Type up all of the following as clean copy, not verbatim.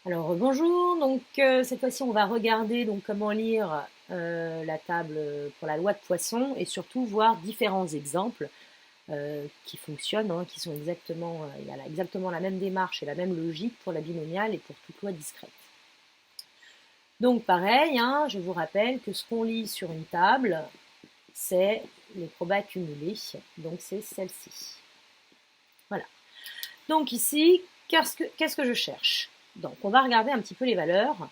Alors bonjour, donc cette fois-ci on va regarder donc comment lire la table pour la loi de Poisson et surtout voir différents exemples qui fonctionnent, hein, qui sont exactement, il y a exactement la même démarche et la même logique pour la binomiale et pour toute loi discrète. Donc pareil, hein, je vous rappelle que ce qu'on lit sur une table, c'est les probas cumulés, donc c'est celle-ci. Voilà. Donc ici, qu'est-ce que je cherche? Donc on va regarder un petit peu les valeurs.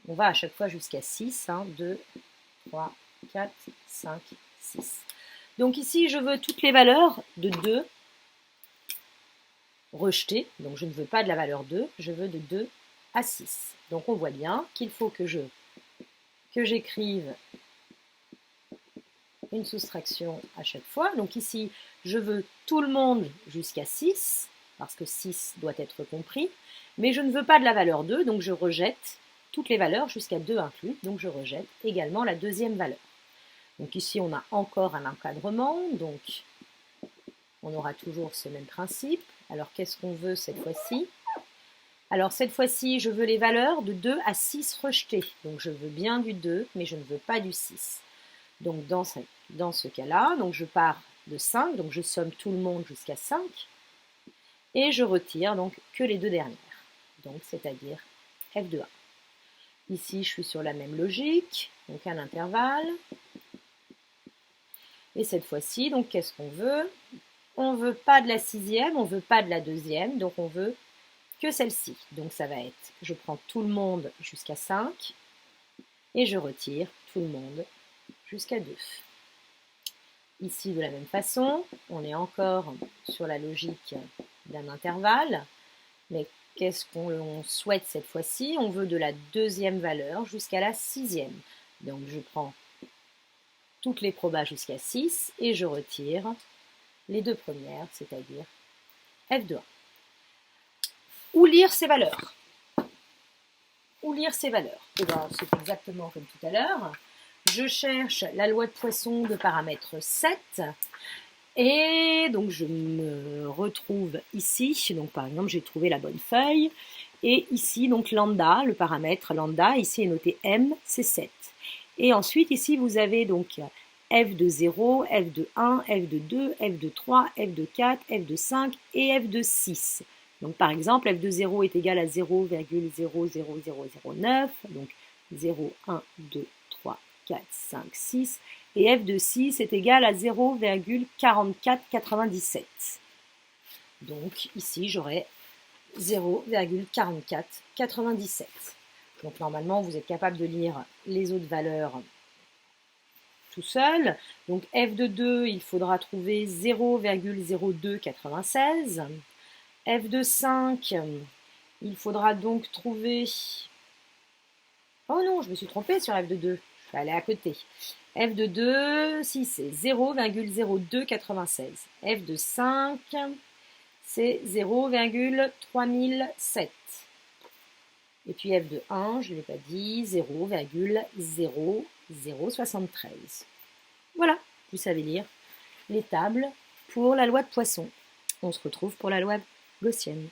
On va à chaque fois jusqu'à 6, 1, 2, 3, 4, 5, 6. Donc ici, je veux toutes les valeurs de 2 rejetées. Donc je ne veux pas de la valeur 2, je veux de 2 à 6. Donc on voit bien qu'il faut que j'écrive une soustraction à chaque fois. Donc ici, je veux tout le monde jusqu'à 6, parce que 6 doit être compris, mais je ne veux pas de la valeur 2, donc je rejette toutes les valeurs jusqu'à 2 inclus, donc je rejette également la deuxième valeur. Donc ici, on a encore un encadrement, donc on aura toujours ce même principe. Alors qu'est-ce qu'on veut cette fois-ci? Alors cette fois-ci, je veux les valeurs de 2 à 6 rejetées. Donc je veux bien du 2, mais je ne veux pas du 6. Donc dans ce cas-là, donc je pars de 5, donc je somme tout le monde jusqu'à 5, et je retire donc que les deux dernières, donc c'est-à-dire f de 1. Ici, je suis sur la même logique, donc un intervalle. Et cette fois-ci, donc qu'est-ce qu'on veut? On ne veut pas de la sixième, on ne veut pas de la deuxième, donc on veut que celle-ci. Donc ça va être, je prends tout le monde jusqu'à 5 et je retire tout le monde jusqu'à 2. Ici, de la même façon, on est encore sur la logique d'un intervalle, mais qu'est-ce qu'on souhaite cette fois-ci? On veut de la deuxième valeur jusqu'à la sixième. Donc je prends toutes les probas jusqu'à 6 et je retire les deux premières, c'est-à-dire f de 1. Où lire ces valeurs? Où lire ces valeurs? Et bien, c'est exactement comme tout à l'heure. Je cherche la loi de Poisson de paramètre 7. Et donc, je me retrouve ici. Donc, par exemple, j'ai trouvé la bonne feuille. Et ici, donc, lambda, le paramètre lambda, ici est noté m, c'est 7. Et ensuite, ici, vous avez donc f de 0, f de 1, f de 2, f de 3, f de 4, f de 5 et f de 6. Donc par exemple, f de 0 est égal à 0,00009, donc 0, 1, 2, 3, 4, 5, 6, et f de 6 est égal à 0,4497. Donc ici, j'aurai 0,4497. Donc normalement, vous êtes capable de lire les autres valeurs tout seul. Donc f de 2, il faudra trouver 0,0296. F de 5, il faudra donc trouver... Oh non, je me suis trompée sur f de 2. Je vais aller à côté. F de 2, si c'est 0,0296. F de 5, c'est 0,3007. Et puis f de 1, je ne l'ai pas dit, 0,0073. Voilà, vous savez lire les tables pour la loi de Poisson. On se retrouve pour la loi gaussienne.